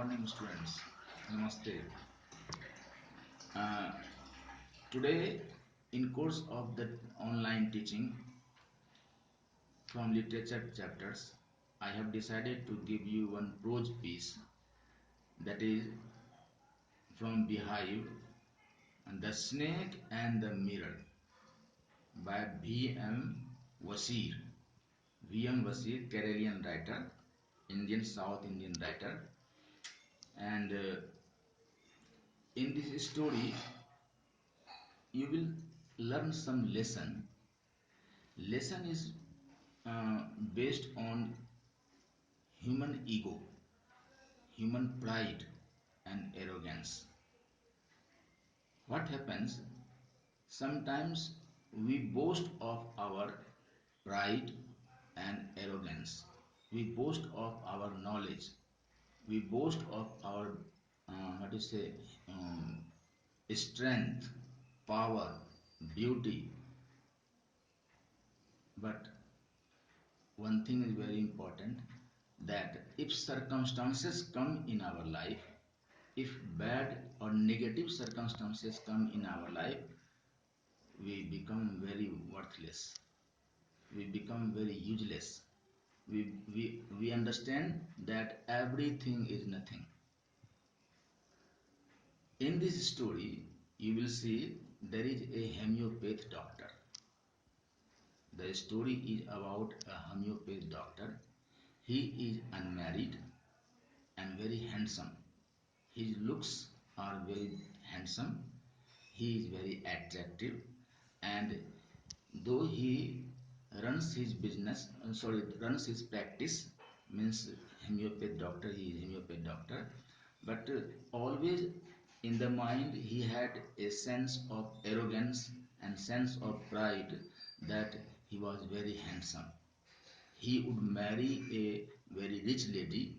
morning, students. Namaste. Uh, Today, in course of the online teaching from literature chapters, I have decided to give you one prose piece that is from Beehive, and The Snake and the Mirror by V.M. Wasir. V.M. Wasir, Keralian writer, Indian South Indian writer, and in this story you will learn some lesson. Lesson is based on human ego, human pride and arrogance. What happens? Sometimes we boast of our pride and arrogance. We boast of our knowledge. We boast of our what do you say strength, power, beauty. But one thing is very important, that if circumstances come in our life, if bad or negative circumstances come in our life, we become very worthless, we become very useless. We understand that everything is nothing. In this story, you will see there is a homeopathy doctor. The story is about a homeopathy doctor. He is unmarried and very handsome. His looks are very handsome. He is very attractive, and though he runs his practice, means homeopathy doctor. He is homeopathy doctor, but always in the mind he had a sense of arrogance and sense of pride that he was very handsome. He would marry a very rich lady,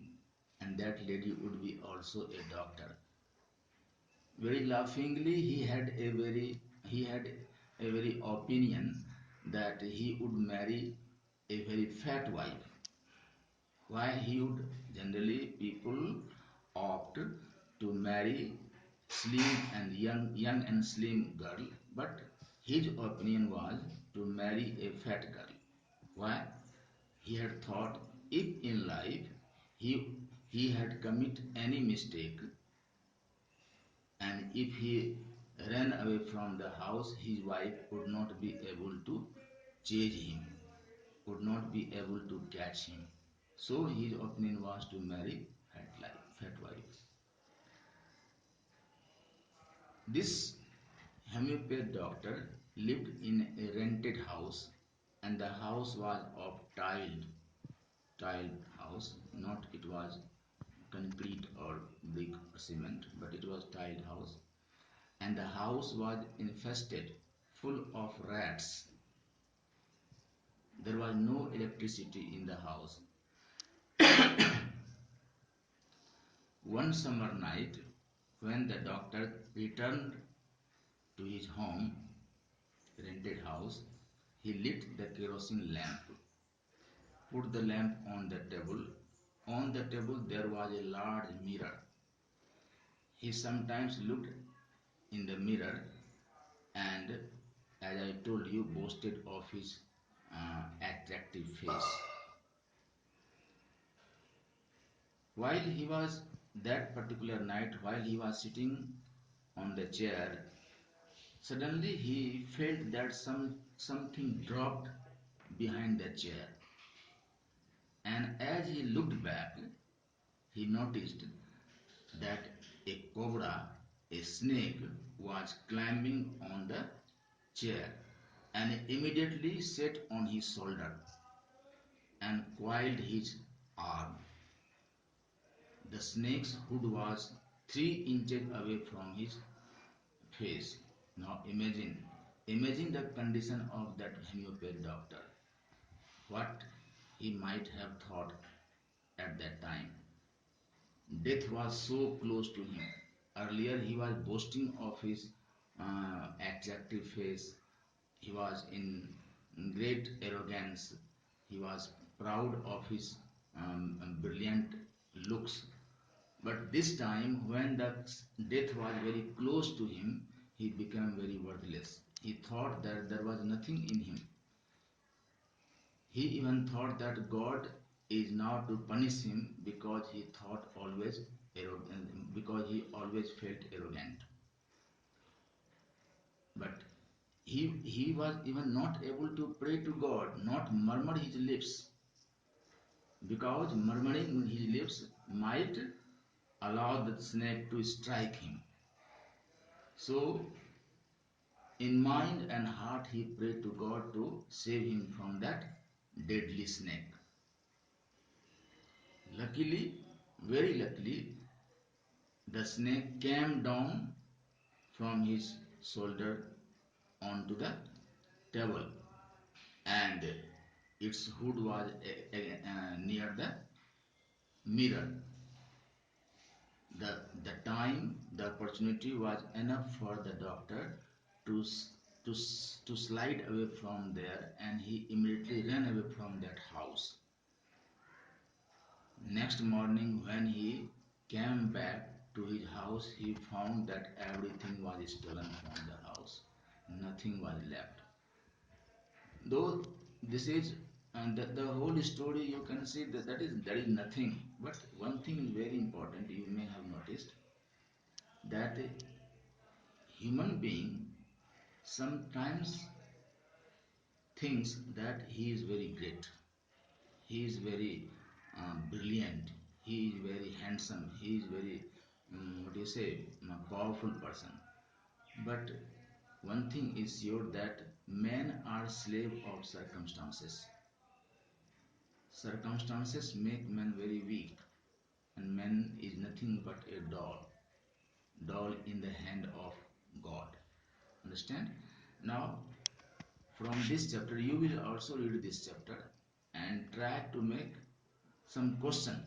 and that lady would be also a doctor. Very laughingly, he had a very opinion that he would marry a very fat wife. Why he would generally people opt to marry slim and young and slim girl, but his opinion was to marry a fat girl. Why? He had thought if in life he had commit any mistake, and if he ran away from the house, his wife would not be able to chase him, would not be able to catch him. So his opinion was to marry fat wife. This homeopathy doctor lived in a rented house, and the house was of tiled house, not it was concrete or brick or cement, but it was tiled house. And the house was infested, full of rats. There was no electricity in the house. One summer night, when the doctor returned to his home, rented house, he lit the kerosene lamp, put the lamp on the table. On the table there was a large mirror. He sometimes looked in the mirror and, as I told you, boasted of his attractive face. While he was that particular night, while he was sitting on the chair, suddenly he felt that something dropped behind the chair. And as he looked back, he noticed that a cobra, a snake, was climbing on the chair and immediately sat on his shoulder and coiled his arm. The snake's hood was 3 inches away from his face. Now imagine the condition of that homeopathy doctor. What he might have thought at that time. Death was so close to him. Earlier he was boasting of his attractive face. He was in great arrogance. He was proud of his brilliant looks. But this time, when the death was very close to him, he became very worthless. He thought that there was nothing in him. He even thought that God is now to punish him because he thought always arrogant, because he always felt arrogant. But he was even not able to pray to God, not murmur his lips, because murmuring his lips might allow the snake to strike him. So, in mind and heart, he prayed to God to save him from that deadly snake. Luckily, very luckily, the snake came down from his shoulder onto the table, and its hood was near the mirror. The time, the opportunity was enough for the doctor to, to, to slide away from there, and he immediately ran away from that house. Next morning, when he came back to his house, he found that everything was stolen from the house. Nothing was left. Though this is and the whole story, you can see that there is nothing. But one thing is very important. You may have noticed that a human being sometimes thinks that he is very great. He is very brilliant. He is very handsome. He is very, what do you say, powerful person. But one thing is sure that men are slave of circumstances. Circumstances make men very weak, and man is nothing but a doll in the hand of God. Understand? Now, from this chapter, you will also read this chapter and try to make some question: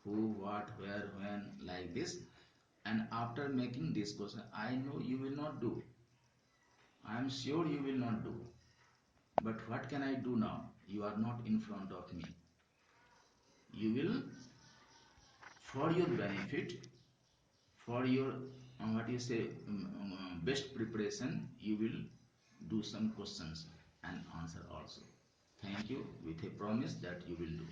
who, what, where, when, like this. And after making this question, I know you will not do. I am sure you will not do. But what can I do now? You are not in front of me. You will, for your benefit, for your what you say best preparation, you will do some questions and answer also. Thank you, with a promise that you will do.